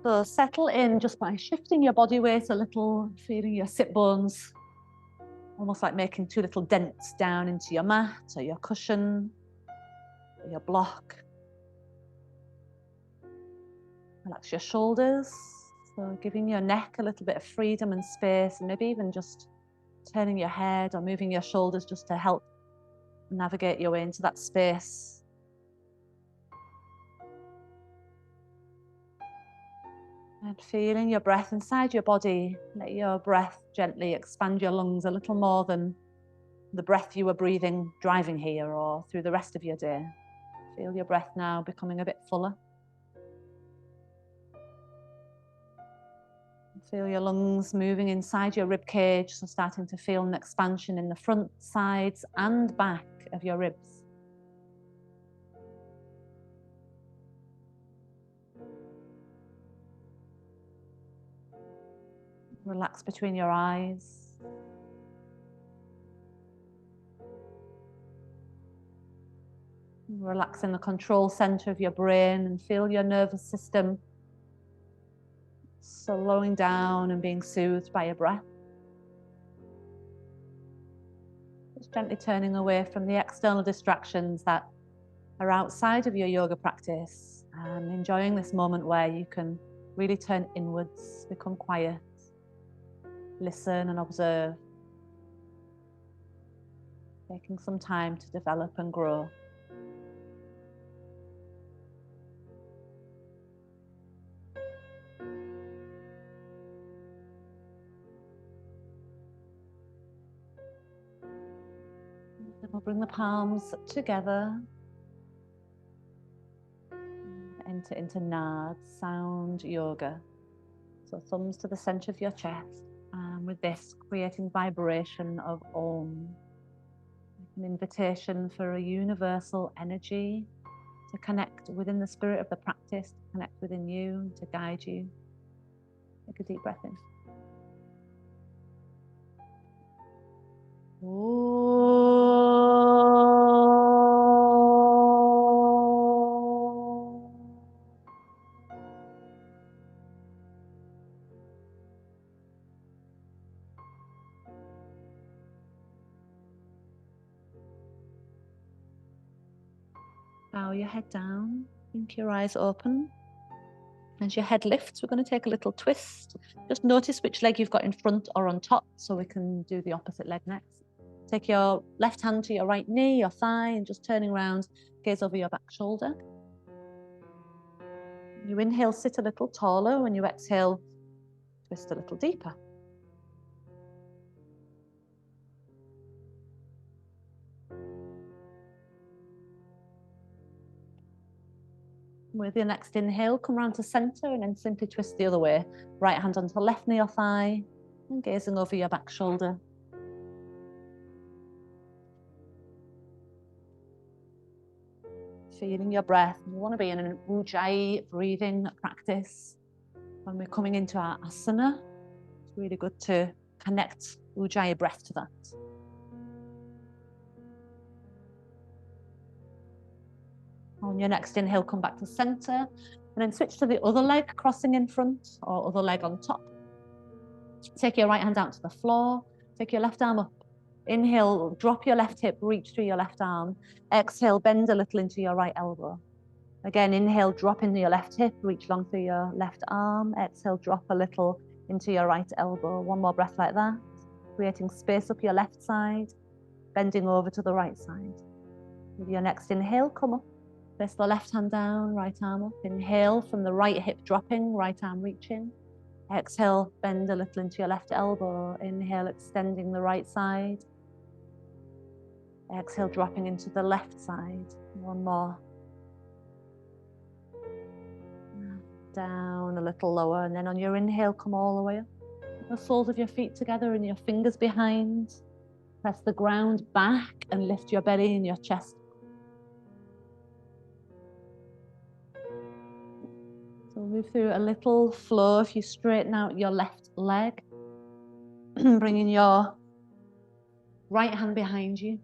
So settle in just by shifting your body weight a little, feeling your sit bones, almost like making two little dents down into your mat or your cushion or your block. Relax your shoulders, so giving your neck a little bit of freedom and space, and maybe even just turning your head or moving your shoulders just to help navigate your way into that space. And feeling your breath inside your body. Let your breath gently expand your lungs a little more than the breath you were breathing driving here or through the rest of your day. Feel your breath now becoming a bit fuller. Feel your lungs moving inside your rib cage, so starting to feel an expansion in the front, sides and back of your ribs. Relax between your eyes. Relax in the control center of your brain and feel your nervous system slowing down and being soothed by your breath. Just gently turning away from the external distractions that are outside of your yoga practice and enjoying this moment where you can really turn inwards, become quiet, listen and observe, taking some time to develop and grow. Then we'll bring the palms together, enter into Nad, sound yoga. So thumbs to the center of your chest, and with this creating vibration of Om. An invitation for a universal energy to connect within the spirit of the practice, to connect within you, to guide you. Take a deep breath in. Bow your head down, blink your eyes open. As your head lifts, we're going to take a little twist. Just notice which leg you've got in front or on top, so we can do the opposite leg next. Take your left hand to your right knee, your thigh, and just turning around, gaze over your back shoulder. You inhale, sit a little taller. When you exhale, twist a little deeper. With your next inhale, come round to center and then simply twist the other way. Right hand onto the left knee or thigh, and gazing over your back shoulder. Feeling your breath. You want to be in an Ujjayi breathing practice. When we're coming into our asana, it's really good to connect Ujjayi breath to that. On your next inhale, come back to center, and then switch to the other leg, crossing in front, or other leg on top. Take your right hand out to the floor, take your left arm up. Inhale, drop your left hip, reach through your left arm. Exhale, bend a little into your right elbow. Again, inhale, drop into your left hip, reach long through your left arm. Exhale, drop a little into your right elbow. One more breath like that, creating space up your left side, bending over to the right side. With your next inhale, come up. Place the left hand down, right arm up. Inhale from the right hip dropping, right arm reaching. Exhale, bend a little into your left elbow. Inhale, extending the right side. Exhale, dropping into the left side. One more. Down a little lower, and then on your inhale, come all the way up. Put the soles of your feet together and your fingers behind. Press the ground back and lift your belly and your chest. So move through a little flow. If you straighten out your left leg, bringing your right hand behind you,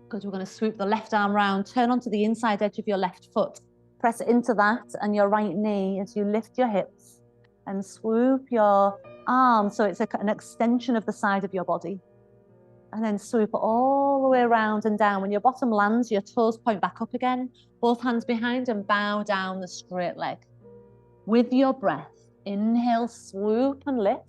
because we're going to swoop the left arm round, turn onto the inside edge of your left foot, Press into that and your right knee as you lift your hips and swoop your arm. So it's an extension of the side of your body. And then swoop all the way around and down. When your bottom lands, your toes point back up again. Both hands behind and bow down the straight leg. With your breath, inhale, swoop and lift.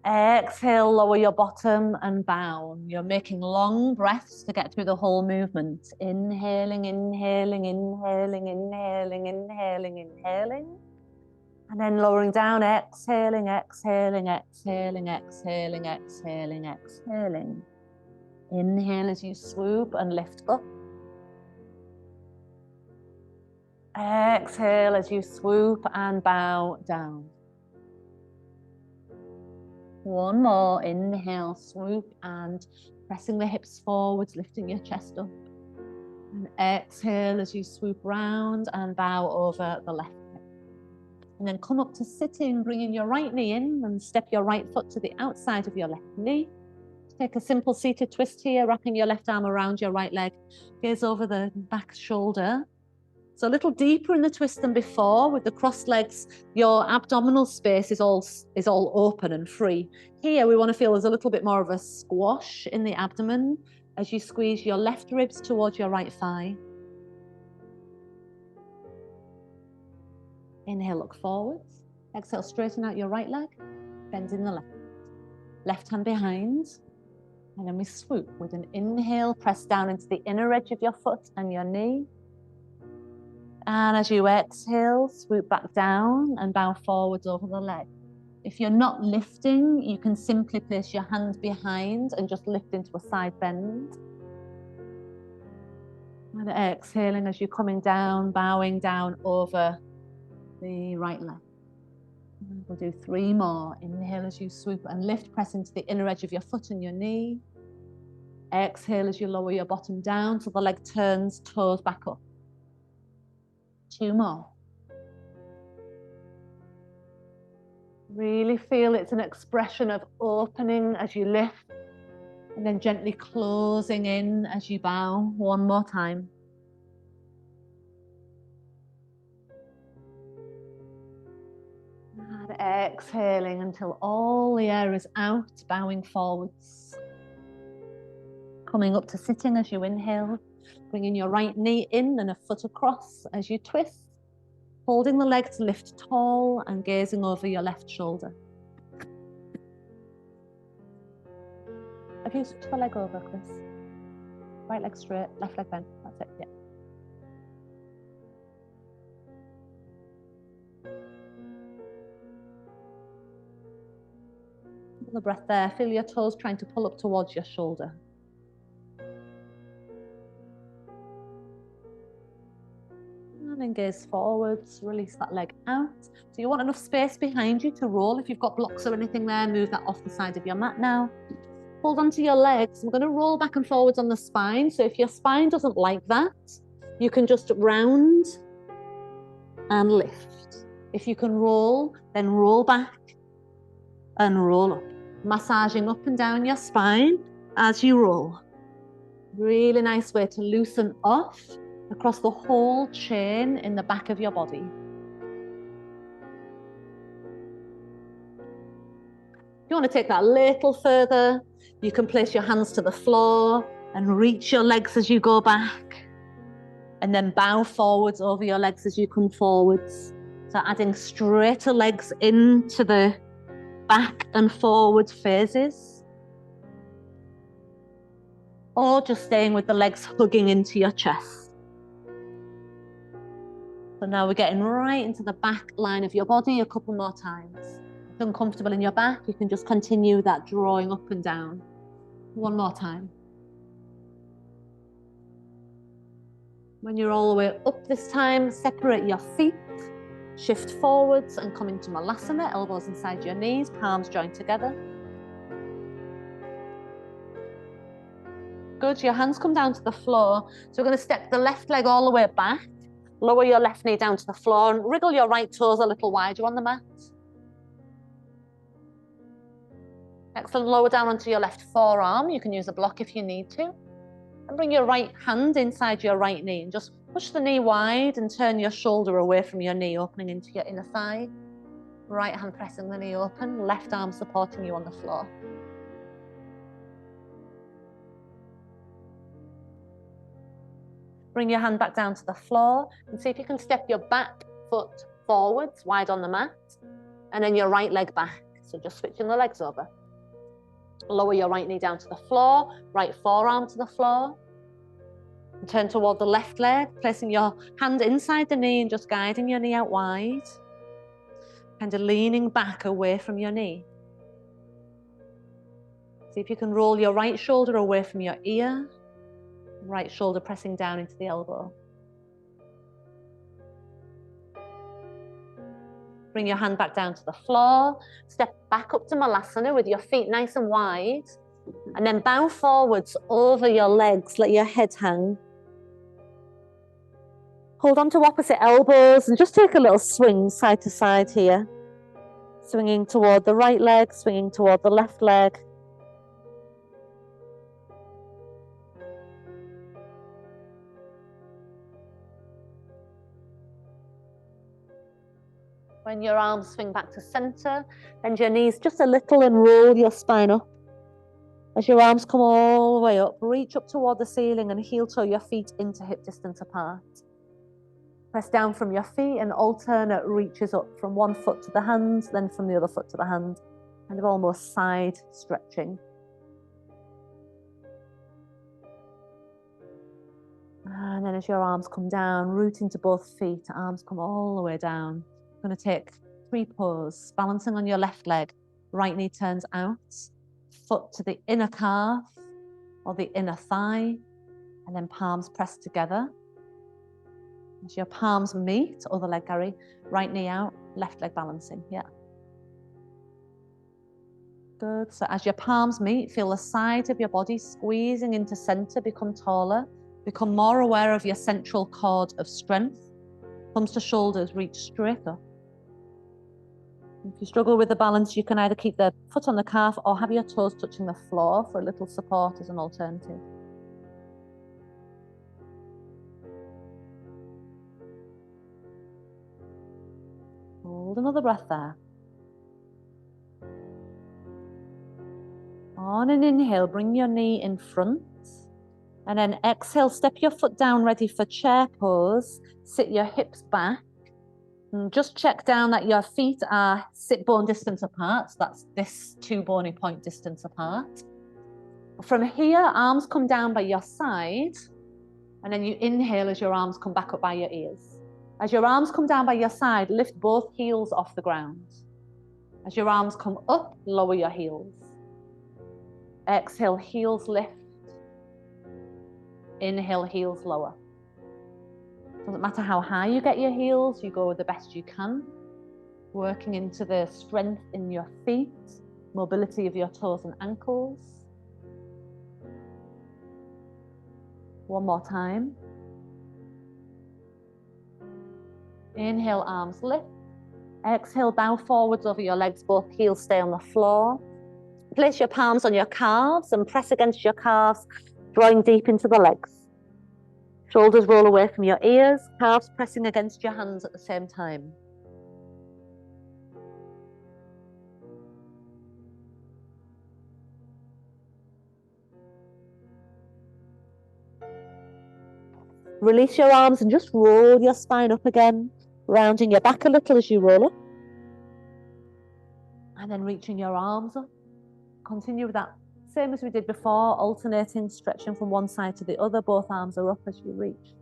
Exhale, lower your bottom and bow. You're making long breaths to get through the whole movement. Inhaling, inhaling, inhaling, inhaling, inhaling, inhaling. And then lowering down, exhaling, exhaling, exhaling, exhaling, exhaling, exhaling. Inhale as you swoop and lift up. Exhale as you swoop and bow down. One more, inhale, swoop and pressing the hips forwards, lifting your chest up. And exhale as you swoop round and bow over the left hip. And then come up to sitting, bringing your right knee in and step your right foot to the outside of your left knee. Take a simple seated twist here, wrapping your left arm around your right leg, gaze over the back shoulder. So a little deeper in the twist than before. With the crossed legs, your abdominal space is all open and free. Here we want to feel there's a little bit more of a squash in the abdomen as you squeeze your left ribs towards your right thigh. Inhale, look forwards. Exhale, straighten out your right leg, bend in the left. Left hand behind. And then we swoop with an inhale, press down into the inner edge of your foot and your knee. And as you exhale, swoop back down and bow forwards over the leg. If you're not lifting, you can simply place your hands behind and just lift into a side bend. And exhaling as you're coming down, bowing down over the right leg. We'll do 3 more. Inhale as you swoop and lift, press into the inner edge of your foot and your knee. Exhale as you lower your bottom down so the leg turns, toes back up. 2 more. Really feel it's an expression of opening as you lift and then gently closing in as you bow. 1 more time. And exhaling until all the air is out, bowing forwards. Coming up to sitting as you inhale, bringing your right knee in and a foot across as you twist, holding the leg to lift tall and gazing over your left shoulder. Have you switched the leg over, Chris? Right leg straight, left leg bent. That's it, yeah. Feel the breath there. Feel your toes trying to pull up towards your shoulder. And then gaze forwards, release that leg out. So you want enough space behind you to roll. If you've got blocks or anything there, move that off the side of your mat now. Hold onto your legs. I'm going to roll back and forwards on the spine. So if your spine doesn't like that, you can just round and lift. If you can roll, then roll back and roll up. Massaging up and down your spine as you roll. Really nice way to loosen off across the whole chain in the back of your body. If you want to take that a little further, you can place your hands to the floor and reach your legs as you go back. And then bow forwards over your legs as you come forwards. So adding straighter legs into the back and forward phases. Or just staying with the legs hugging into your chest. So now we're getting right into the back line of your body a couple more times. If it's uncomfortable in your back, you can just continue that drawing up and down. 1 more time. When you're all the way up this time, separate your feet, shift forwards and come into Malasana, elbows inside your knees, palms joined together. Good, your hands come down to the floor. So we're going to step the left leg all the way back. Lower your left knee down to the floor and wriggle your right toes a little wider on the mat. Excellent, lower down onto your left forearm. You can use a block if you need to. And bring your right hand inside your right knee and just push the knee wide and turn your shoulder away from your knee, opening into your inner thigh. Right hand pressing the knee open, left arm supporting you on the floor. Bring your hand back down to the floor and see if you can step your back foot forwards, wide on the mat, and then your right leg back. So just switching the legs over. Lower your right knee down to the floor, right forearm to the floor. And turn toward the left leg, placing your hand inside the knee and just guiding your knee out wide. Kind of leaning back away from your knee. See if you can roll your right shoulder away from your ear. Right shoulder pressing down into the elbow. Bring your hand back down to the floor. Step back up to Malasana with your feet nice and wide. And then bow forwards over your legs. Let your head hang. Hold on to opposite elbows and just take a little swing side to side here. Swinging toward the right leg, swinging toward the left leg. When your arms swing back to center, bend your knees just a little and roll your spine up. As your arms come all the way up, reach up toward the ceiling and heel toe your feet into hip distance apart. Press down from your feet and alternate reaches up from one foot to the hand, then from the other foot to the hand, kind of almost side stretching. And then as your arms come down, root into both feet, arms come all the way down. You're going to take 3 poses, balancing on your left leg. Right knee turns out, foot to the inner calf or the inner thigh, and then palms pressed together. As your palms meet, other leg carry, right knee out, left leg balancing, yeah. Good, so as your palms meet, feel the side of your body squeezing into center, become taller, become more aware of your central cord of strength. Thumbs to shoulders, reach straight up. If you struggle with the balance, you can either keep the foot on the calf or have your toes touching the floor for a little support as an alternative. Hold another breath there. On an inhale, bring your knee in front. And then exhale, step your foot down, ready for chair pose. Sit your hips back. And just check down that your feet are sit bone distance apart. So that's this 2 bony point distance apart. From here, arms come down by your side. And then you inhale as your arms come back up by your ears. As your arms come down by your side, lift both heels off the ground. As your arms come up, lower your heels. Exhale, heels lift. Inhale, heels lower. Doesn't matter how high you get your heels, you go the best you can. Working into the strength in your feet, mobility of your toes and ankles. One more time. Inhale, arms lift. Exhale, bow forwards over your legs, both heels stay on the floor. Place your palms on your calves and press against your calves, drawing deep into the legs. Shoulders roll away from your ears, calves pressing against your hands at the same time. Release your arms and just roll your spine up again, rounding your back a little as you roll up. And then reaching your arms up. Continue with that, same as we did before, alternating, stretching from one side to the other. Both arms are up as you reach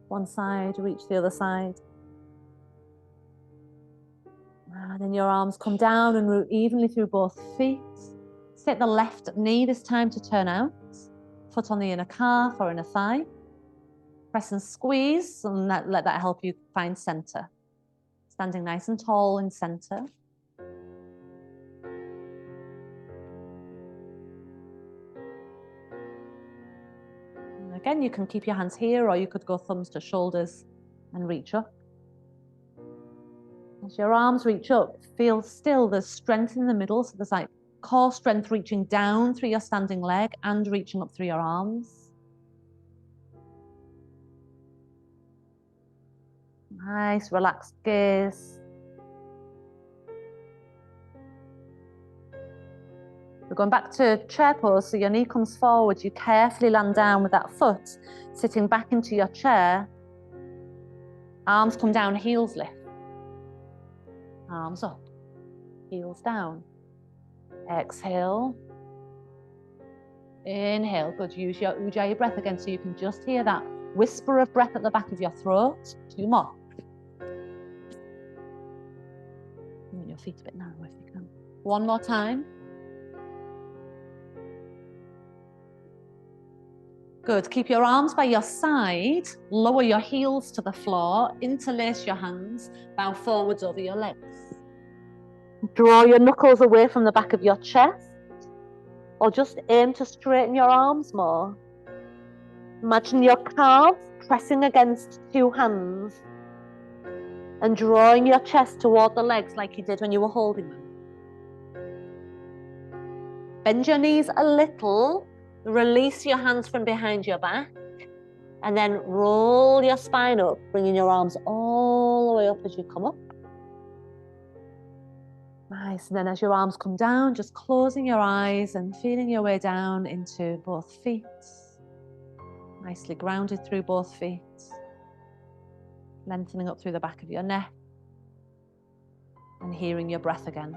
one side, reach the other side. And then your arms come down and root evenly through both feet. Take the left knee this time to turn out. Foot on the inner calf or inner thigh. Press and squeeze and let that help you find center. Standing nice and tall in center. And again, you can keep your hands here or you could go thumbs to shoulders and reach up. As your arms reach up, feel still there's strength in the middle. So there's like core strength reaching down through your standing leg and reaching up through your arms. Nice, relaxed gaze. We're going back to chair pose, so your knee comes forward. You carefully land down with that foot sitting back into your chair. Arms come down, heels lift. Arms up, heels down. Exhale. Inhale, good. Use your Ujjayi breath again so you can just hear that whisper of breath at the back of your throat. 2 more. Move your feet a bit narrow if you can. 1 more time. Good. Keep your arms by your side. Lower your heels to the floor. Interlace your hands. Bow forwards over your legs. Draw your knuckles away from the back of your chest. Or just aim to straighten your arms more. Imagine your calves pressing against 2 hands and drawing your chest toward the legs like you did when you were holding them. Bend your knees a little, release your hands from behind your back, and then roll your spine up, bringing your arms all the way up as you come up. Nice, and then as your arms come down, just closing your eyes and feeling your way down into both feet. Nicely grounded through both feet. Lengthening up through the back of your neck. And hearing your breath again.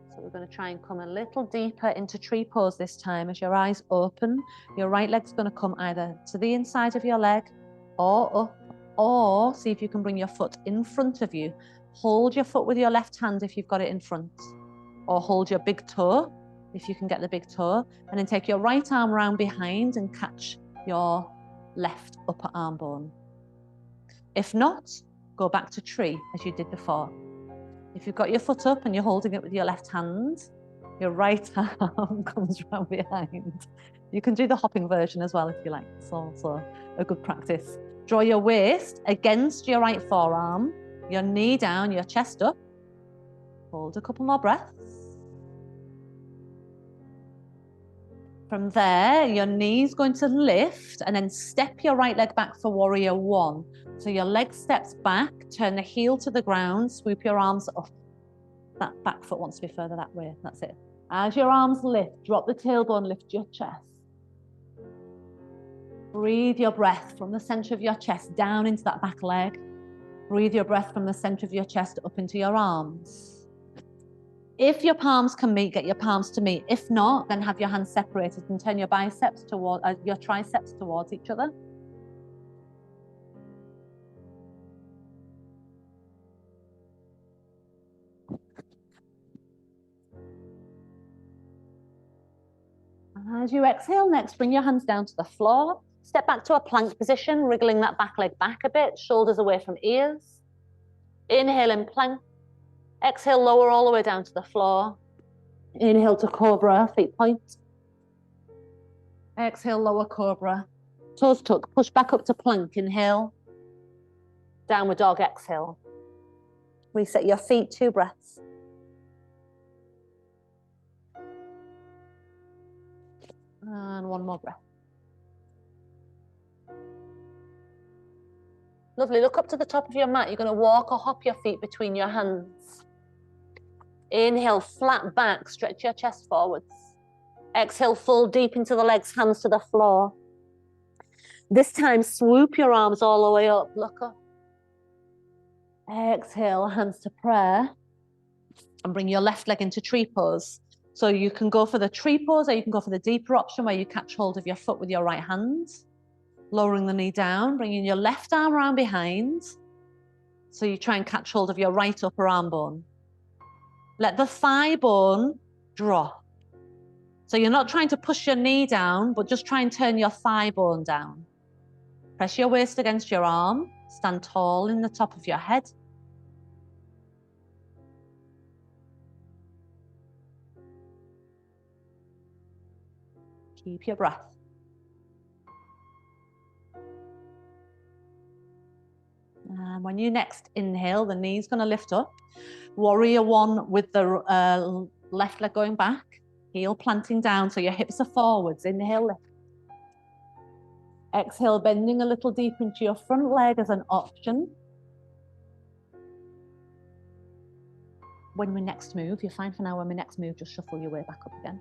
So we're going to try and come a little deeper into tree pose this time. As your eyes open, your right leg's going to come either to the inside of your leg or up. Or see if you can bring your foot in front of you. Hold your foot with your left hand if you've got it in front. Or hold your big toe if you can get the big toe. And then take your right arm around behind and catch your left upper arm bone. If not, go back to tree as you did before. If you've got your foot up and you're holding it with your left hand, your right arm comes round behind. You can do the hopping version as well if you like. It's also a good practice. Draw your waist against your right forearm, your knee down, your chest up. Hold a couple more breaths. From there, your knee's going to lift and then step your right leg back for warrior 1. So your leg steps back, turn the heel to the ground, swoop your arms up. That back foot wants to be further that way. That's it. As your arms lift, drop the tailbone, lift your chest. Breathe your breath from the center of your chest down into that back leg. Breathe your breath from the center of your chest up into your arms. If your palms can meet, get your palms to meet. If not, then have your hands separated and turn your biceps toward your triceps towards each other. As you exhale next, bring your hands down to the floor. Step back to a plank position, wriggling that back leg back a bit, shoulders away from ears. Inhale in plank. Exhale, lower all the way down to the floor. Inhale to cobra, feet point. Exhale, lower cobra. Toes tuck, push back up to plank, inhale. Downward dog, exhale. Reset your feet, 2 breaths. And 1 more breath. Lovely, look up to the top of your mat. You're going to walk or hop your feet between your hands. Inhale, flat back, stretch your chest forwards. Exhale, fold deep into the legs, hands to the floor. This time, swoop your arms all the way up, look up. Exhale, hands to prayer. And bring your left leg into tree pose. So you can go for the tree pose or you can go for the deeper option where you catch hold of your foot with your right hand. Lowering the knee down, bringing your left arm around behind. So you try and catch hold of your right upper arm bone. Let the thigh bone drop. So you're not trying to push your knee down, but just try and turn your thigh bone down. Press your waist against your arm. Stand tall in the top of your head. Keep your breath. And when you next inhale, the knee's going to lift up. Warrior 1 with the left leg going back. Heel planting down so your hips are forwards. Inhale, lift. Exhale, bending a little deeper into your front leg as an option. When we next move, you're fine for now. When we next move, just shuffle your way back up again.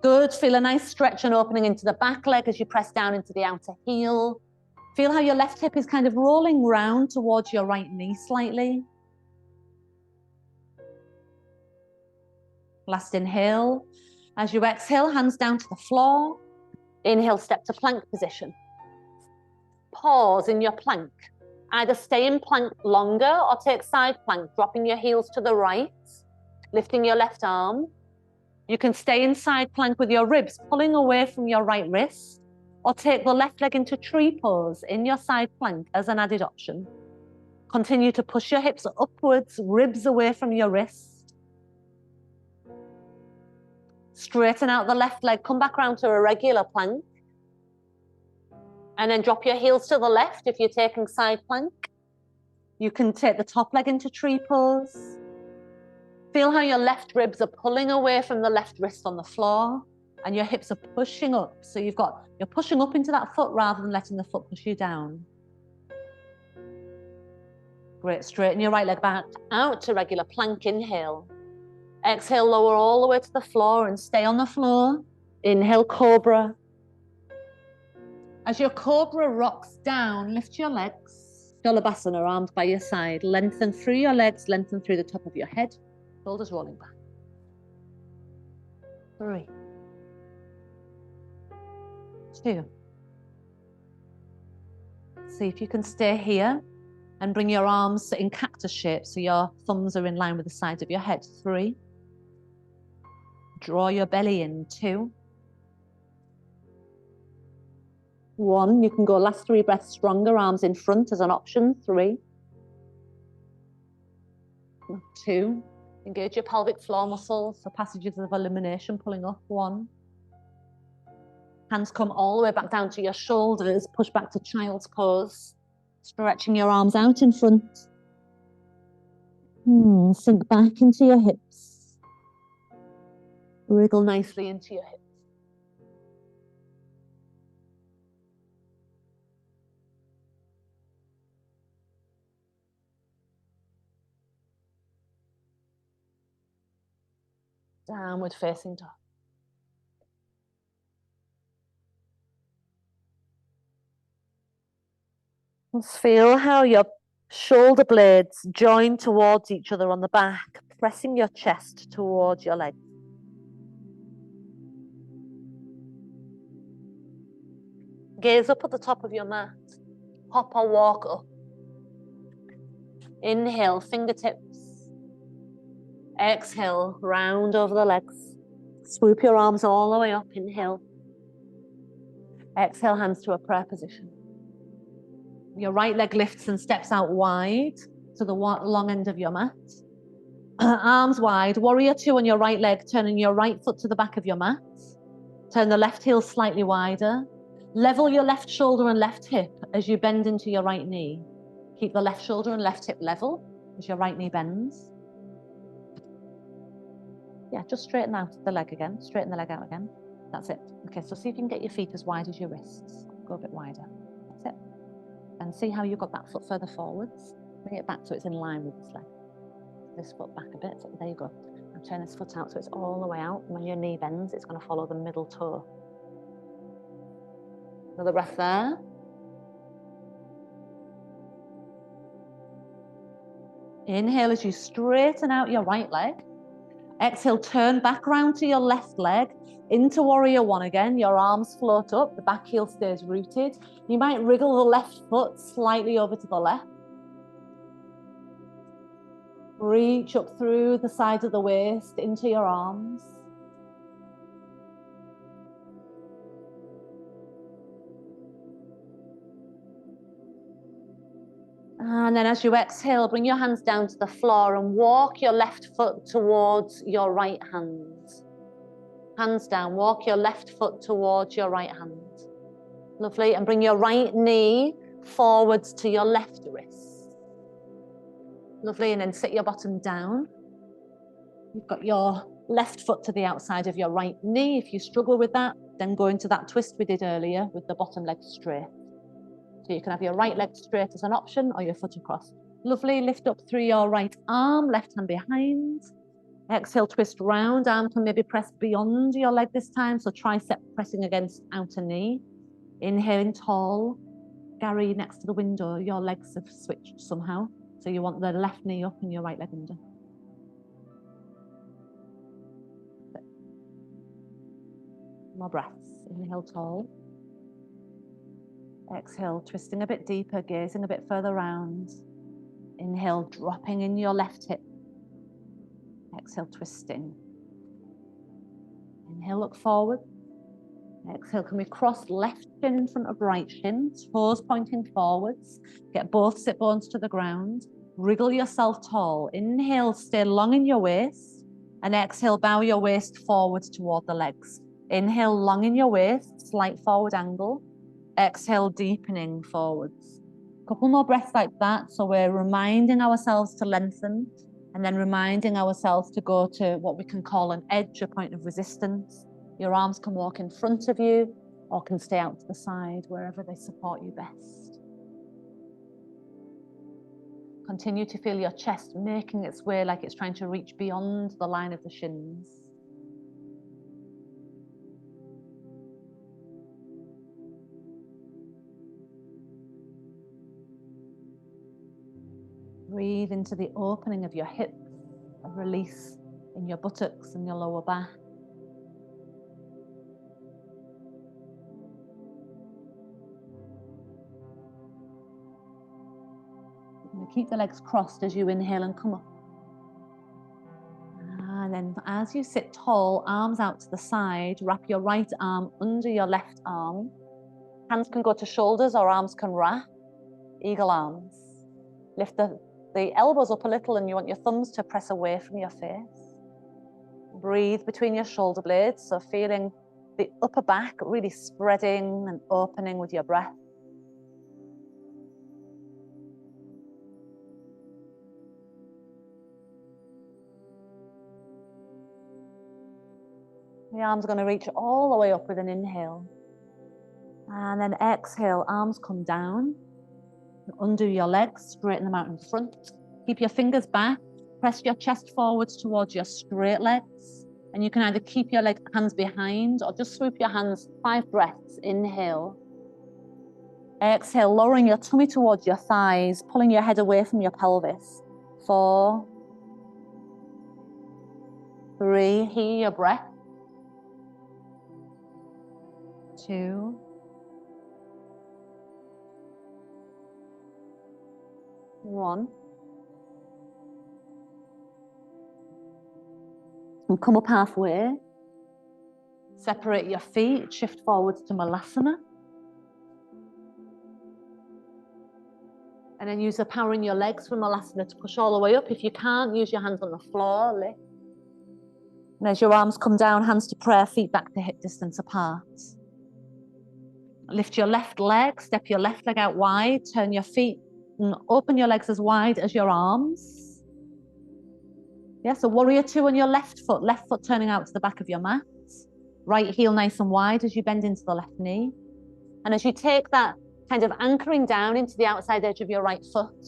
Good. Feel a nice stretch and opening into the back leg as you press down into the outer heel. Feel how your left hip is kind of rolling round towards your right knee slightly. Last inhale. As you exhale, hands down to the floor. Inhale, step to plank position. Pause in your plank. Either stay in plank longer or take side plank, dropping your heels to the right, lifting your left arm. You can stay in side plank with your ribs pulling away from your right wrist, or take the left leg into tree pose in your side plank as an added option. Continue to push your hips upwards, ribs away from your wrist. Straighten out the left leg, come back round to a regular plank. And then drop your heels to the left if you're taking side plank. You can take the top leg into tree pose. Feel how your left ribs are pulling away from the left wrist on the floor and your hips are pushing up. So you're pushing up into that foot rather than letting the foot push you down. Great, straighten your right leg back out to regular plank, inhale. Exhale, lower all the way to the floor and stay on the floor. Inhale, cobra. As your cobra rocks down, lift your legs. Shalabhasana, arms by your side. Lengthen through your legs, lengthen through the top of your head. Shoulders rolling back. 3, 2. See if you can stay here and bring your arms in cactus shape so your thumbs are in line with the sides of your head. 3. Draw your belly in. 2. 1, you can go last 3 breaths stronger, arms in front as an option. 3. 2, engage your pelvic floor muscles, so passages of elimination pulling up. 1. Hands come all the way back down to your shoulders, push back to child's pose, stretching your arms out in front. Sink back into your hips. Wriggle nicely into your hips. Downward facing dog. Feel how your shoulder blades join towards each other on the back, pressing your chest towards your legs. Gaze up at the top of your mat. Hop or walk up. Inhale, fingertips. Exhale, round over the legs. Swoop your arms all the way up. Inhale. Exhale, hands to a prayer position. Your right leg lifts and steps out wide to the long end of your mat. Arms wide. Warrior 2 on your right leg, turning your right foot to the back of your mat. Turn the left heel slightly wider. Level your left shoulder and left hip as you bend into your right knee. Keep the left shoulder and left hip level as your right knee bends. Yeah, just straighten out the leg again. Straighten the leg out again. That's it. Okay, so see if you can get your feet as wide as your wrists. Go a bit wider. That's it. And see how you got that foot further forwards. Bring it back so it's in line with this leg. This foot back a bit. So there you go. Now turn this foot out so it's all the way out. When your knee bends, it's going to follow the middle toe. Another breath there. Inhale as you straighten out your right leg. Exhale, turn back round to your left leg, into warrior 1 again. Your arms float up, the back heel stays rooted. You might wriggle the left foot slightly over to the left. Reach up through the sides of the waist into your arms. And then as you exhale, bring your hands down to the floor and walk your left foot towards your right hand. Hands down, walk your left foot towards your right hand. Lovely, and bring your right knee forwards to your left wrist. Lovely, and then sit your bottom down. You've got your left foot to the outside of your right knee. If you struggle with that, then go into that twist we did earlier with the bottom leg straight. So you can have your right leg straight as an option or your foot across. Lovely, lift up through your right arm, left hand behind. Exhale, twist round, arm can maybe press beyond your leg this time, so tricep pressing against outer knee. Inhaling tall. Gary, next to the window, your legs have switched somehow. So you want the left knee up and your right leg under. More breaths. Inhale tall. Exhale, twisting a bit deeper, gazing a bit further round. Inhale, dropping in your left hip. Exhale, twisting. Inhale, look forward. Exhale, can we cross left shin in front of right shin, toes pointing forwards. Get both sit bones to the ground. Wriggle yourself tall. Inhale, stay long in your waist. And exhale, bow your waist forwards toward the legs. Inhale, long in your waist, slight forward angle. Exhale, deepening forwards. A couple more breaths like that. So we're reminding ourselves to lengthen and then reminding ourselves to go to what we can call an edge, a point of resistance. Your arms can walk in front of you or can stay out to the side, wherever they support you best. Continue to feel your chest making its way like it's trying to reach beyond the line of the shins. Breathe into the opening of your hips, a release in your buttocks and your lower back. Keep the legs crossed as you inhale and come up. And then as you sit tall, arms out to the side, wrap your right arm under your left arm. Hands can go to shoulders or arms can wrap. Eagle arms. Lift the elbows up a little and you want your thumbs to press away from your face. Breathe between your shoulder blades, so feeling the upper back really spreading and opening with your breath. The arms are going to reach all the way up with an inhale. And then exhale, arms come down. Undo your legs, straighten them out in front. Keep your fingers back. Press your chest forwards towards your straight legs. And you can either keep your hands behind or just swoop your hands. 5 breaths. Inhale. Exhale, lowering your tummy towards your thighs, pulling your head away from your pelvis. 4, 3, hear your breath. 2, 1. And come up halfway. Separate your feet, shift forwards to Malasana. And then use the power in your legs from Malasana to push all the way up. If you can't, use your hands on the floor, lift. And as your arms come down, hands to prayer, feet back to hip distance apart. Lift your left leg, step your left leg out wide, turn your feet and open your legs as wide as your arms. Yeah, so warrior 2 on your left foot turning out to the back of your mat. Right heel nice and wide as you bend into the left knee. And as you take that kind of anchoring down into the outside edge of your right foot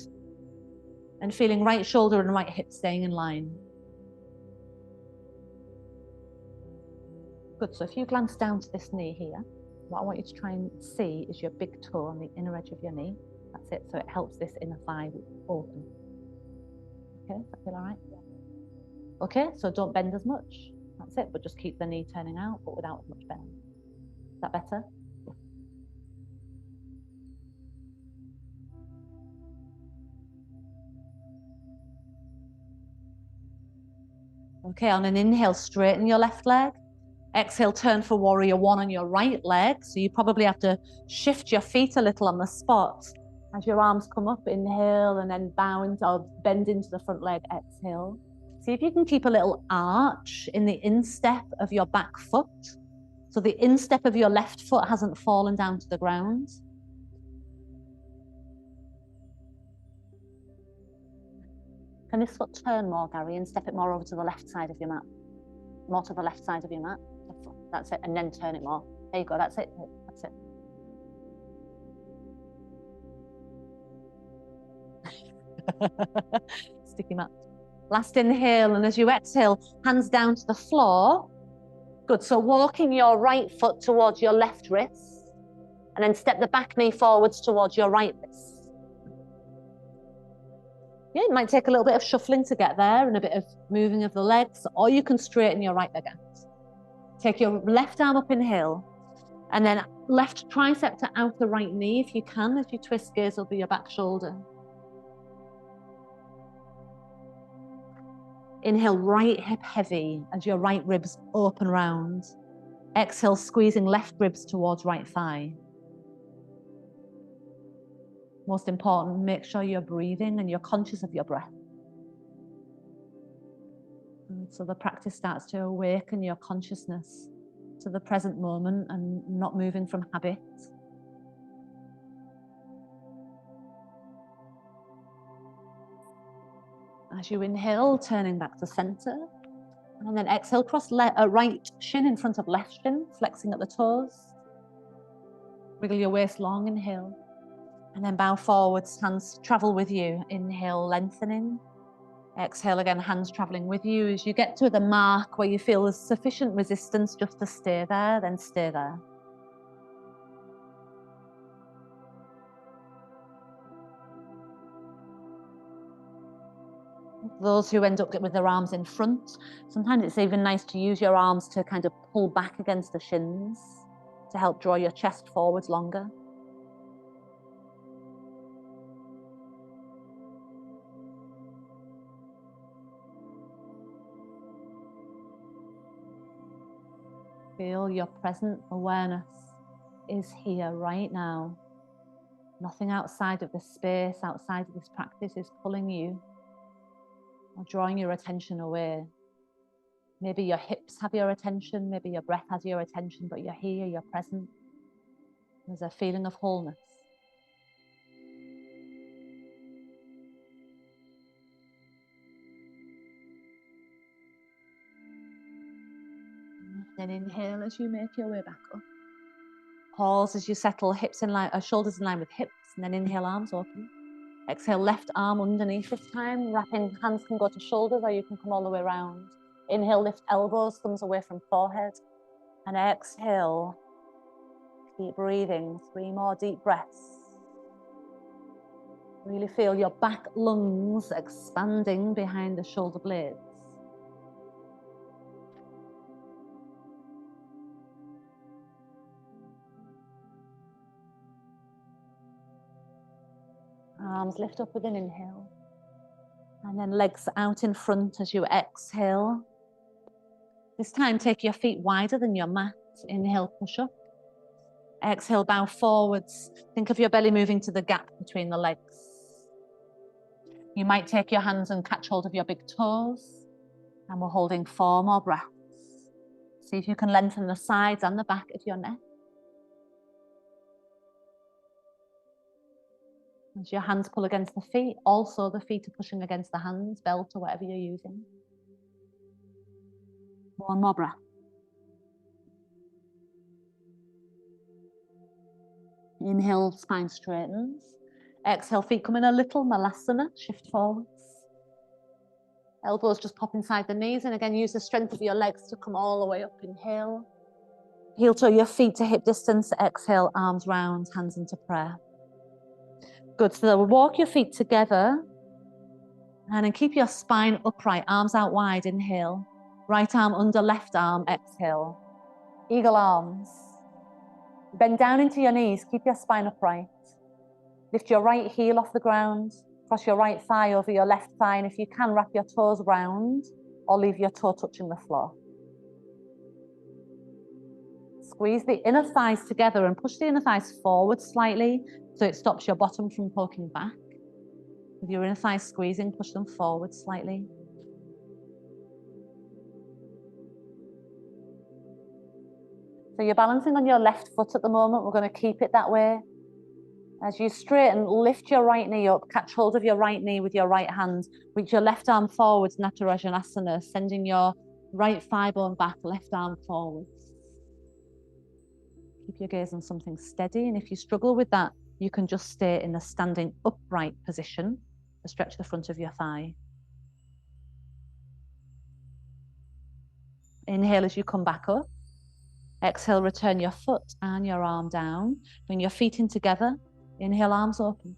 and feeling right shoulder and right hip staying in line. Good, so if you glance down to this knee here, what I want you to try and see is your big toe on the inner edge of your knee. That's it, so it helps this inner thigh open. Okay, does that feel all right? Yeah. Okay, so don't bend as much. That's it, but just keep the knee turning out, but without as much bend. Is that better? Okay, on an inhale, straighten your left leg. Exhale, turn for warrior 1 on your right leg. So you probably have to shift your feet a little on the spot. As your arms come up, inhale, and then bound or bend into the front leg, exhale. See if you can keep a little arch in the instep of your back foot. So the instep of your left foot hasn't fallen down to the ground. Can this foot turn more, Gary, and step it more over to the left side of your mat? more to the left side of your mat. That's it, and then turn it more. There you go, that's it, that's it. Sticky mat. Last inhale, and as you exhale, hands down to the floor. Good, so walking your right foot towards your left wrist, and then step the back knee forwards towards your right wrist. Yeah, it might take a little bit of shuffling to get there and a bit of moving of the legs, or you can straighten your right leg out. Take your left arm up, inhale, and then left tricep to outer right knee if you can, as you twist, gaze over your back shoulder. Inhale, right hip heavy as your right ribs open round. Exhale, squeezing left ribs towards right thigh. Most important, make sure you're breathing and you're conscious of your breath. And so the practice starts to awaken your consciousness to the present moment and not moving from habit. As you inhale, turning back to center. And then exhale, cross right shin in front of left shin, flexing at the toes. Wiggle your waist long, inhale. And then bow forwards, hands travel with you. Inhale, lengthening. Exhale again, hands traveling with you. As you get to the mark where you feel there's sufficient resistance just to stay there, then stay there. Those who end up with their arms in front, sometimes it's even nice to use your arms to kind of pull back against the shins to help draw your chest forwards longer. Feel your present awareness is here right now. Nothing outside of this space, outside of this practice is pulling you or drawing your attention away. Maybe your hips have your attention, maybe your breath has your attention, but you're here, you're present. There's a feeling of wholeness. Then inhale as you make your way back up. Pause as you settle, hips in line, shoulders in line with hips, and then inhale, arms open. Exhale, left arm underneath this time. Wrapping hands can go to shoulders, or you can come all the way around. Inhale, lift elbows, thumbs away from forehead. And exhale, keep breathing. 3 more deep breaths. Really feel your back lungs expanding behind the shoulder blades. Arms lift up with an inhale. And then legs out in front as you exhale. This time, take your feet wider than your mat. Inhale, push up. Exhale, bow forwards. Think of your belly moving to the gap between the legs. You might take your hands and catch hold of your big toes. And we're holding 4 more breaths. See if you can lengthen the sides and the back of your neck. As your hands pull against the feet, also the feet are pushing against the hands, belt or whatever you're using. 1 more breath. Inhale, spine straightens. Exhale, feet come in a little malasana, shift forwards. Elbows just pop inside the knees, and again, use the strength of your legs to come all the way up. Inhale. Heel toe your feet to hip distance. Exhale, arms round, hands into prayer. Good, so walk your feet together and then keep your spine upright, arms out wide, inhale. Right arm under left arm, exhale. Eagle arms. Bend down into your knees, keep your spine upright. Lift your right heel off the ground, cross your right thigh over your left thigh, and if you can, wrap your toes round or leave your toe touching the floor. Squeeze the inner thighs together and push the inner thighs forward slightly so it stops your bottom from poking back. With your inner thighs squeezing, push them forward slightly. So you're balancing on your left foot at the moment. We're going to keep it that way. As you straighten, lift your right knee up, catch hold of your right knee with your right hand, reach your left arm forwards, Natarajanasana, sending your Right thigh bone back, left arm forwards. Keep your gaze on something steady, and if you struggle with that, you can just stay in a standing upright position to stretch the front of your thigh. Inhale as you come back up. Exhale, return your foot and your arm down. Bring your feet in together. Inhale, arms open.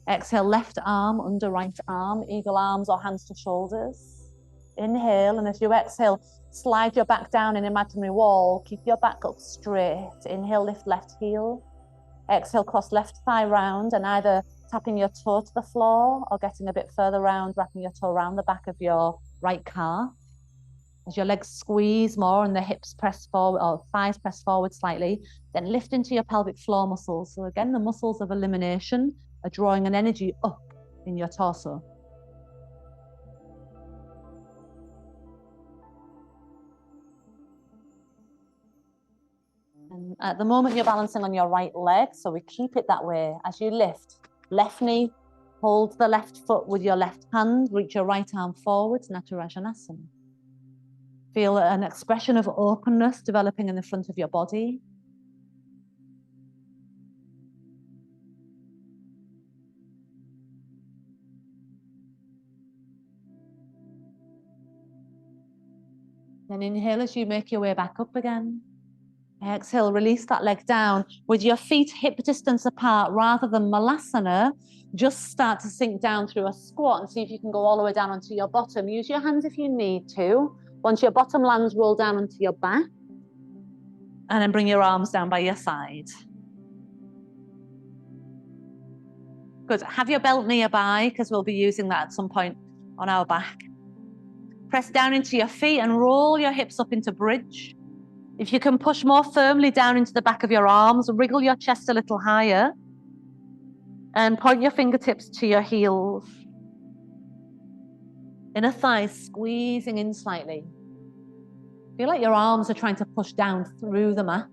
Exhale, left arm under right arm, eagle arms or hands to shoulders. Inhale, and as you exhale, slide your back down an imaginary wall. Keep your back up straight. Inhale, lift left heel. Exhale, cross left thigh round and either tapping your toe to the floor or getting a bit further round, wrapping your toe around the back of your right calf. As your legs squeeze more and the hips press forward or thighs press forward slightly, then lift into your pelvic floor muscles. So again, the muscles of elimination are drawing an energy up in your torso. And at the moment, you're balancing on your right leg, so we keep it that way. As you lift, left knee, hold the left foot with your left hand, reach your right arm forwards, Natarajanasana. Feel an expression of openness developing in the front of your body. Then inhale as you make your way back up again. Exhale, release that leg down with your feet hip distance apart rather than malasana. Just start to sink down through a squat and see if you can go all the way down onto your bottom. Use your hands if you need to. Once your bottom lands, roll down onto your back. And then bring your arms down by your side. Good. Have your belt nearby because we'll be using that at some point on our back. Press down into your feet and roll your hips up into bridge. If you can push more firmly down into the back of your arms, wriggle your chest a little higher and point your fingertips to your heels. Inner thighs squeezing in slightly. Feel like your arms are trying to push down through the mat.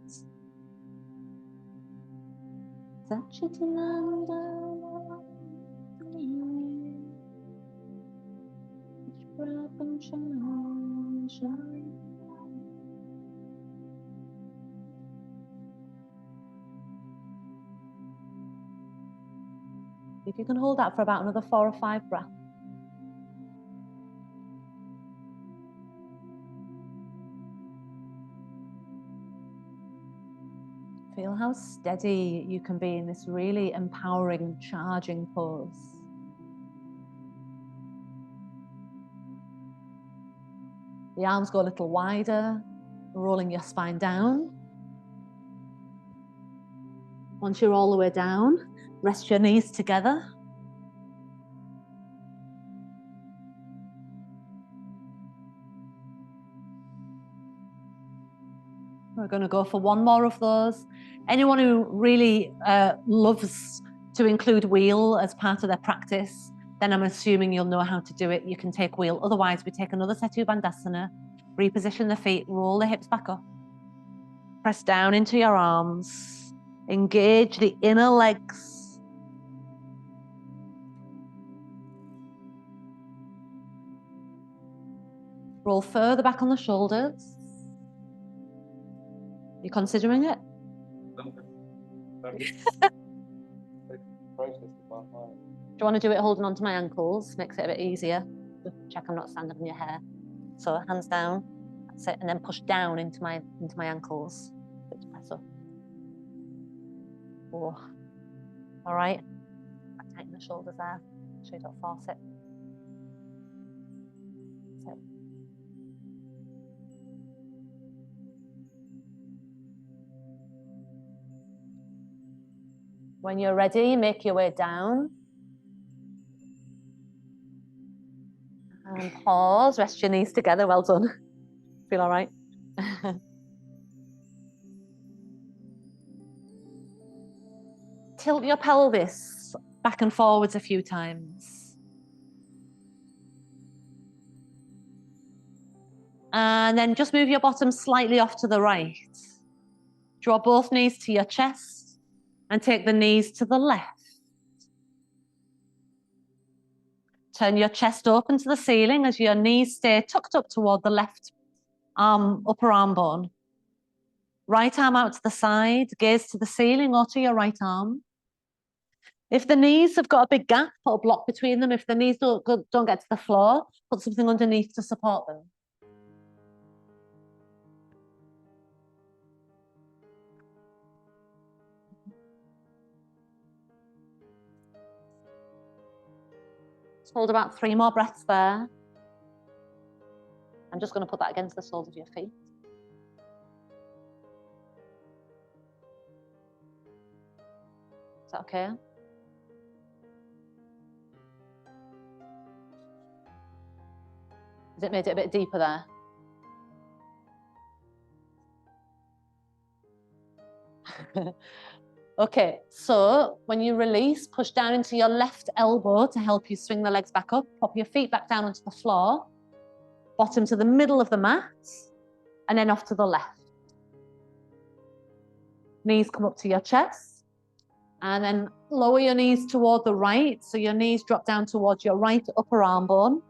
If you can hold that for about another 4 or 5 breaths. Feel how steady you can be in this really empowering, charging pose. The arms go a little wider, rolling your spine down. Once you're all the way down, rest your knees together. We're going to go for one more of those. Anyone who really loves to include wheel as part of their practice, then I'm assuming you'll know how to do it. You can take wheel. Otherwise, we take another Setu Bandhasana, reposition the feet, roll the hips back up. Press down into your arms. Engage the inner legs. Roll further back on the shoulders. You considering it? Do you want to do it holding onto my ankles? Makes it a bit easier. Just check I'm not standing on your hair. So hands down. That's it. And then push down into my ankles. Press up. Oh. All right. Tighten the shoulders there. Make sure you don't force it. That's it. When you're ready, make your way down. And pause, rest your knees together, well done. Feel all right? Tilt your pelvis back and forwards a few times. And then just move your bottom slightly off to the right. Draw both knees to your chest and take the knees to the left. Turn your chest open to the ceiling as your knees stay tucked up toward the left upper arm bone. Right arm out to the side, gaze to the ceiling or to your right arm. If the knees have got a big gap, put a block between them. If the knees don't get to the floor, put something underneath to support them. Just hold about 3 more breaths there. I'm just going to put that against the soles of your feet. Is that okay? Has it made it a bit deeper there? Okay, so when you release, push down into your left elbow to help you swing the legs back up. Pop your feet back down onto the floor. Bottom to the middle of the mat, and then off to the left. Knees come up to your chest, and then lower your knees toward the right, so your knees drop down towards your right upper arm bone.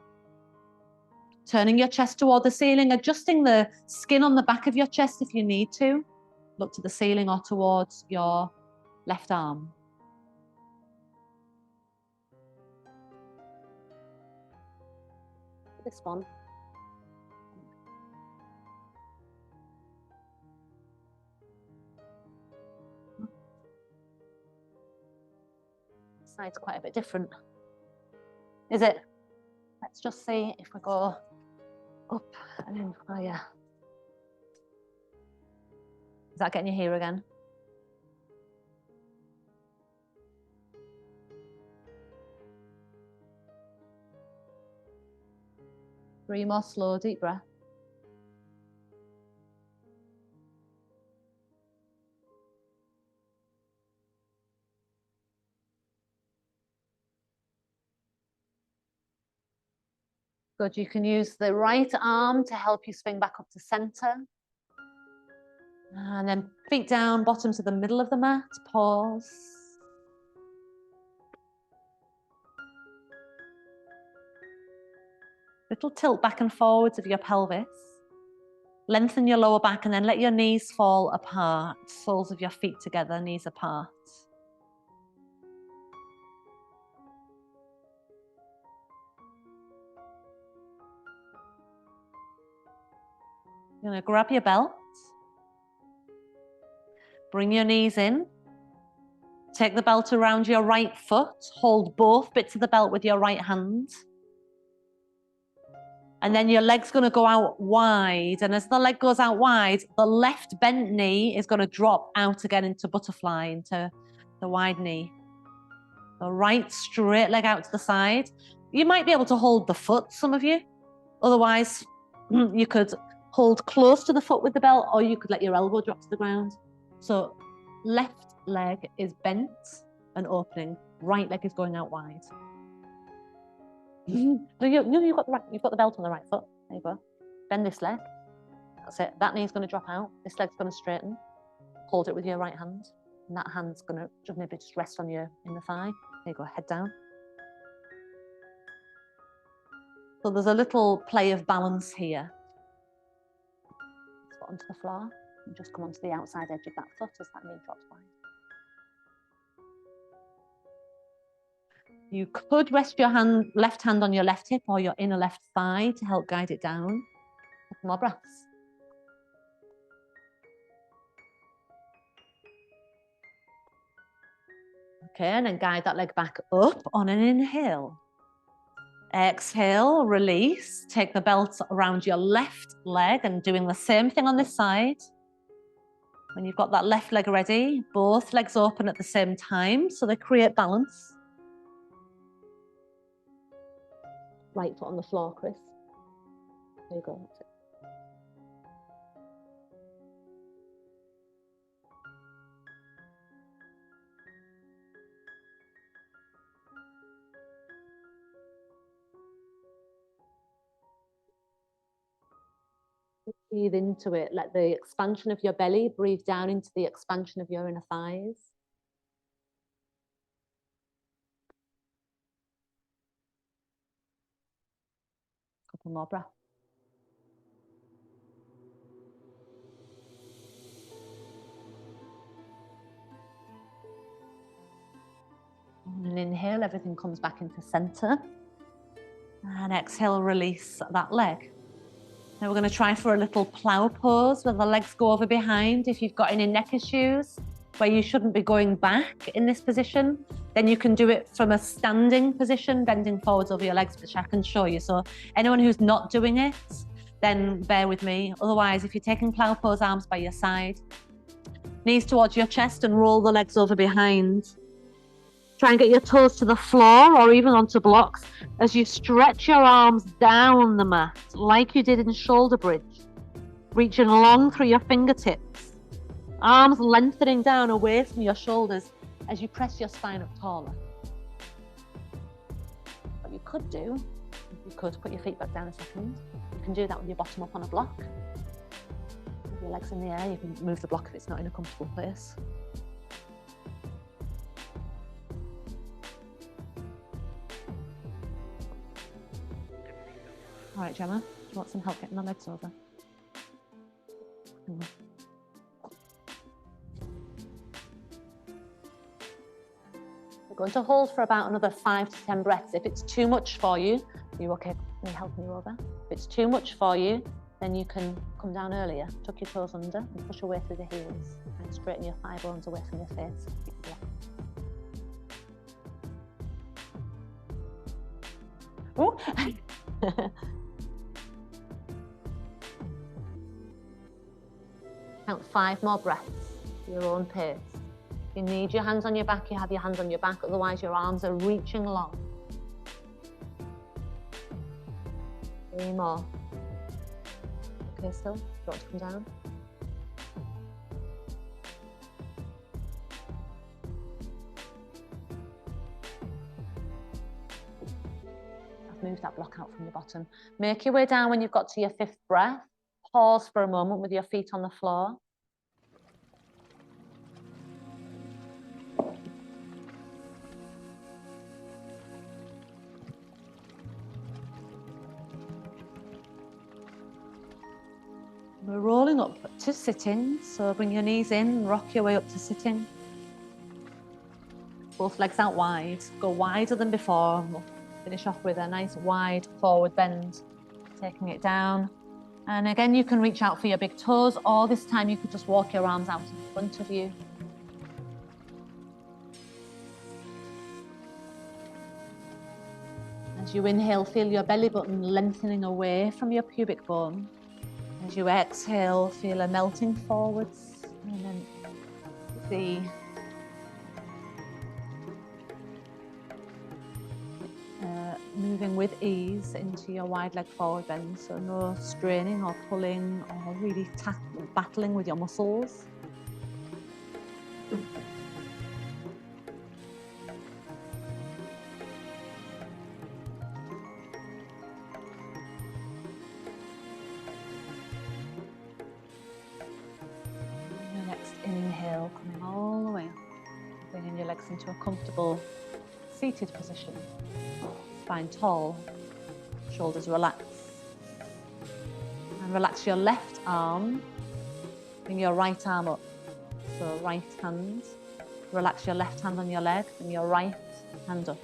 Turning your chest toward the ceiling, adjusting the skin on the back of your chest if you need to. Look to the ceiling or towards your left arm. This one. This side's quite a bit different. Is it? Let's just see if we go up and then higher. Is that getting you here again? Three more slow, deep breath. Good, you can use the right arm to help you swing back up to center. And then feet down, bottom to the middle of the mat, pause. Little tilt back and forwards of your pelvis. Lengthen your lower back and then let your knees fall apart. Soles of your feet together, knees apart. You're going to grab your belt. Bring your knees in. Take the belt around your right foot. Hold both bits of the belt with your right hand. And then your leg's going to go out wide. And as the leg goes out wide, the left bent knee is going to drop out again into butterfly, into the wide knee. The right straight leg out to the side. You might be able to hold the foot, some of you. Otherwise, you could hold close to the foot with the belt, or you could let your elbow drop to the ground. So left leg is bent and opening. Right leg is going out wide. No, you've got the belt on the right foot. There you go. Bend this leg. That's it. That knee's going to drop out. This leg's going to straighten. Hold it with your right hand. And that hand's going to just maybe just rest on your inner thigh. There you go. Head down. So there's a little play of balance here. Foot onto the floor. And just come onto the outside edge of that foot as that knee drops wide. You could rest your left hand on your left hip or your inner left thigh to help guide it down. A couple more breaths. Okay, and then guide that leg back up on an inhale. Exhale, release. Take the belt around your left leg and doing the same thing on this side. When you've got that left leg ready, both legs open at the same time so they create balance. Right foot on the floor, Chris. There you go. That's it. Breathe into it. Let the expansion of your belly breathe down into the expansion of your inner thighs. Couple more breaths. And inhale, everything comes back into center. And exhale, release that leg. Now we're going to try for a little plow pose where the legs go over behind. If you've got any neck issues where you shouldn't be going back in this position, then you can do it from a standing position, bending forwards over your legs, which I can show you. So anyone who's not doing it, then bear with me. Otherwise, if you're taking plow pose, arms by your side, knees towards your chest and roll the legs over behind. Try and get your toes to the floor or even onto blocks as you stretch your arms down the mat like you did in shoulder bridge, reaching long through your fingertips, arms lengthening down away from your shoulders as you press your spine up taller. What you could do, you could put your feet back down a second. You can do that with your bottom up on a block. With your legs in the air, you can move the block if it's not in a comfortable place. All right, Gemma, do you want some help getting the legs over? We're going to hold for about another 5 to 10 breaths. If it's too much for you, are you okay? Can you help me over? If it's too much for you, then you can come down earlier, tuck your toes under and push away through the heels and straighten your thigh bones away from your face. Oh. Count 5 more breaths at your own pace. If you need your hands on your back, you have your hands on your back, otherwise your arms are reaching long. 3 more. Okay, still? Do you want to come down? I've moved that block out from the bottom. Make your way down when you've got to your 5th breath. Pause for a moment with your feet on the floor. We're rolling up to sitting, so bring your knees in and rock your way up to sitting. Both legs out wide, go wider than before. We'll finish off with a nice wide forward bend, taking it down. And again, you can reach out for your big toes, or this time you could just walk your arms out in front of you. As you inhale, feel your belly button lengthening away from your pubic bone. As you exhale, feel a melting forwards, and then the moving with ease into your wide leg forward bend, so no straining or pulling or really battling with your muscles. Your next inhale, coming all the way up, bringing your legs into a comfortable seated position. Spine tall, shoulders relaxed. And relax your left arm, bring your right arm up. So right hand, relax your left hand on your leg, bring your right hand up.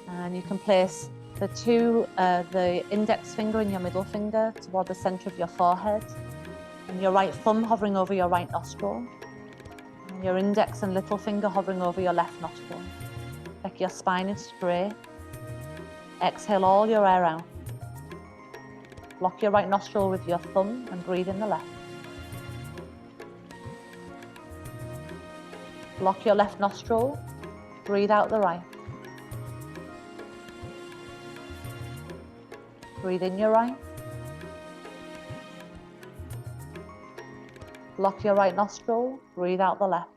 And you can place the index finger and your middle finger toward the center of your forehead, and your right thumb hovering over your right nostril, and your index and little finger hovering over your left nostril. Check your spine is straight. Exhale all your air out. Block your right nostril with your thumb and breathe in the left. Block your left nostril, breathe out the right. Breathe in your right. Block your right nostril, breathe out the left.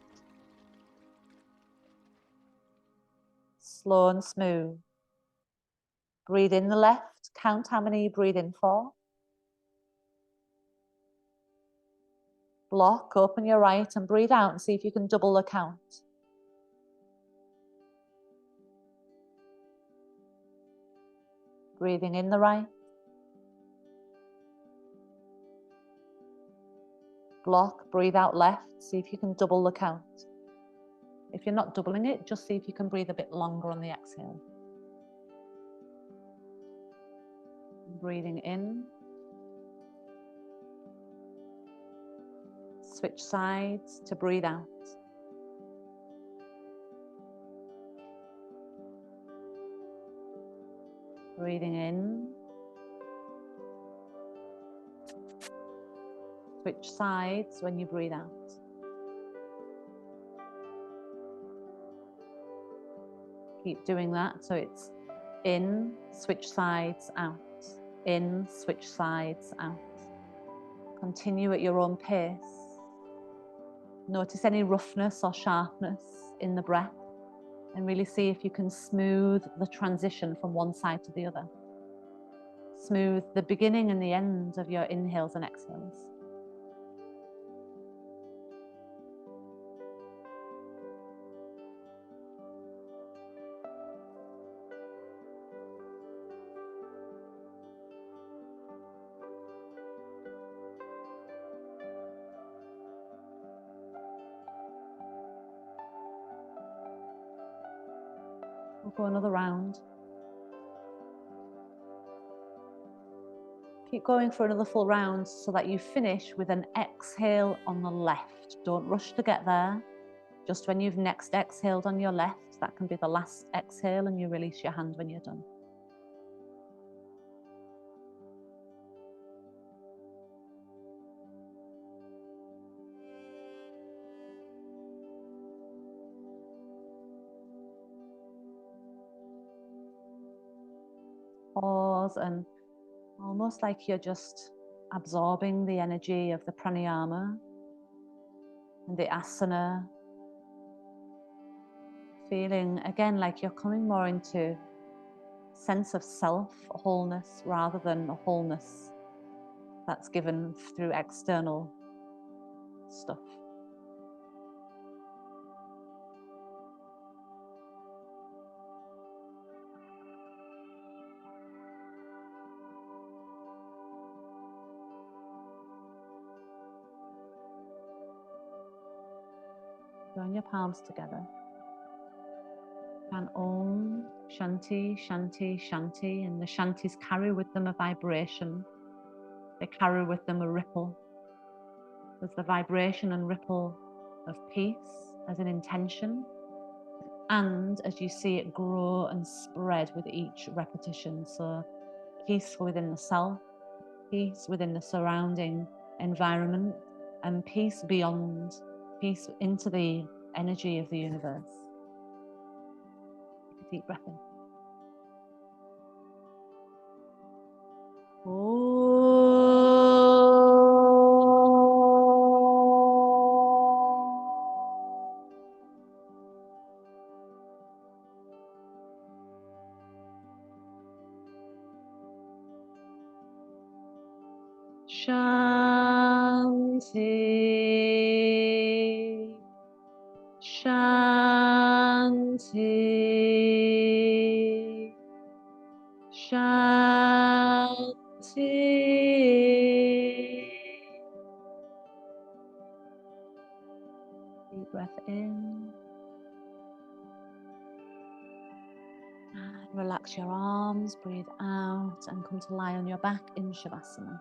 Slow and smooth. Breathe in the left, count how many you breathe in for. Block, open your right and breathe out and see if you can double the count. Breathing in the right. Block, breathe out left, see if you can double the count. If you're not doubling it, just see if you can breathe a bit longer on the exhale. Breathing in. Switch sides to breathe out. Breathing in. Switch sides when you breathe out. Keep doing that. So it's in, switch sides, out. In, switch sides, out. Continue at your own pace. Notice any roughness or sharpness in the breath and really see if you can smooth the transition from one side to the other. Smooth the beginning and the end of your inhales and exhales. We'll go another round. Keep going for another full round so that you finish with an exhale on the left. Don't rush to get there. Just when you've next exhaled on your left, that can be the last exhale, and you release your hand when you're done. Pause, and almost like you're just absorbing the energy of the pranayama and the asana. Feeling again like you're coming more into sense of self, wholeness, rather than a wholeness that's given through external stuff. Join your palms together. And Om, Shanti, Shanti, Shanti. And the Shantis carry with them a vibration. They carry with them a ripple. There's the vibration and ripple of peace as an intention. And as you see it grow and spread with each repetition. So peace within the self, peace within the surrounding environment, and peace beyond, peace into the energy of the universe. Take a deep breath in. Shanti, Shanti, Shanti. Deep breath in. And relax your arms, breathe out, and come to lie on your back in Shavasana.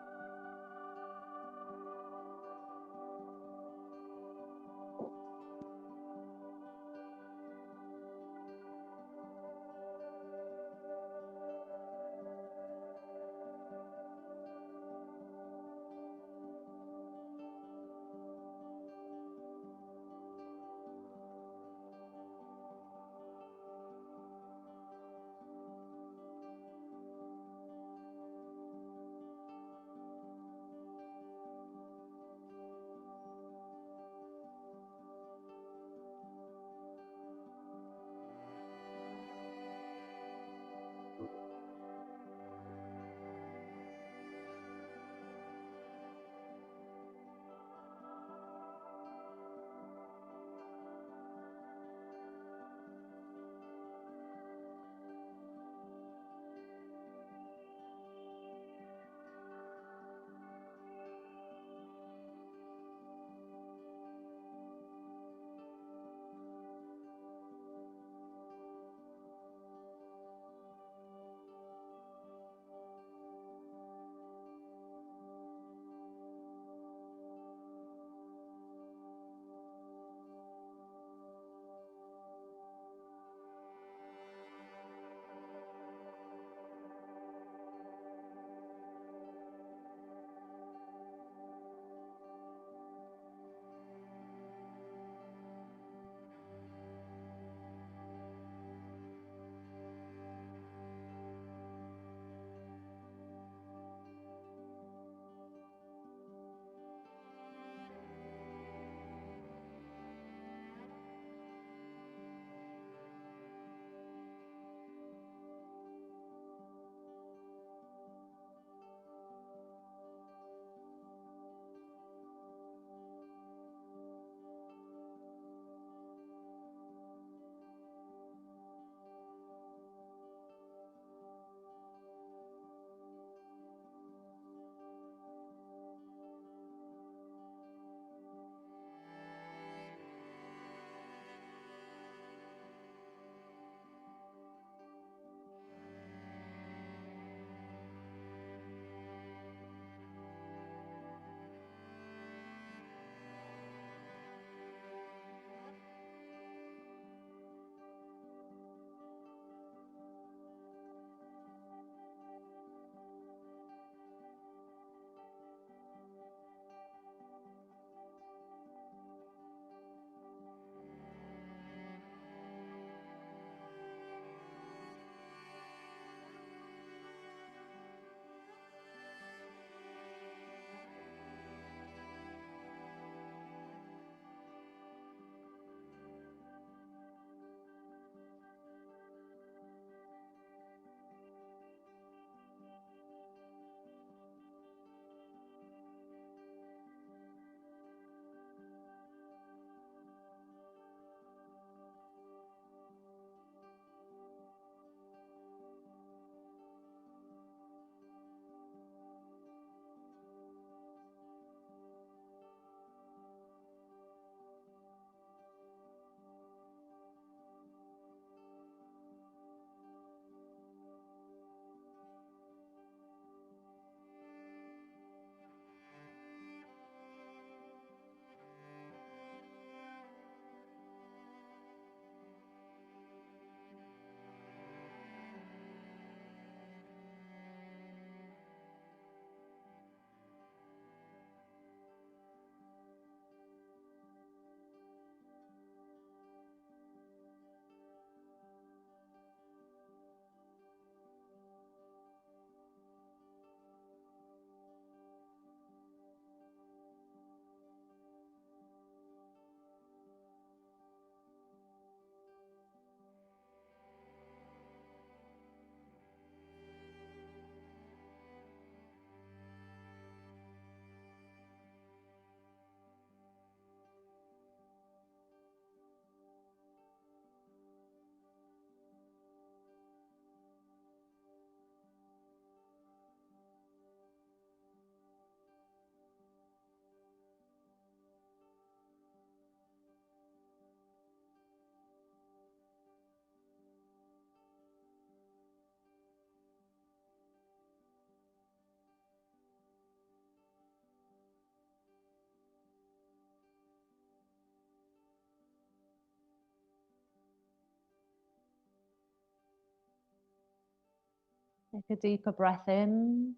Take a deeper breath in.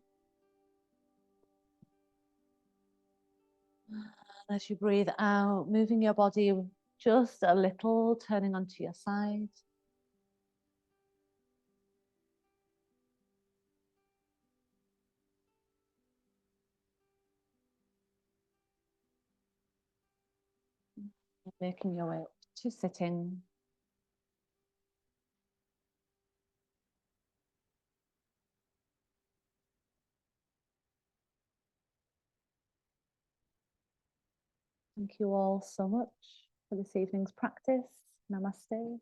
And as you breathe out, moving your body just a little, turning onto your side. Making your way up to sitting. Thank you all so much for this evening's practice. Namaste.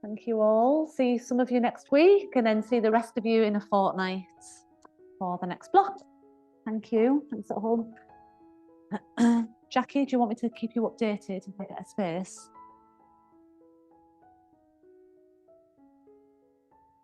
Thank you all. See some of you next week and then see the rest of you in a fortnight for the next block. Thank you. Thanks at home. Jackie, do you want me to keep you updated if I get a space?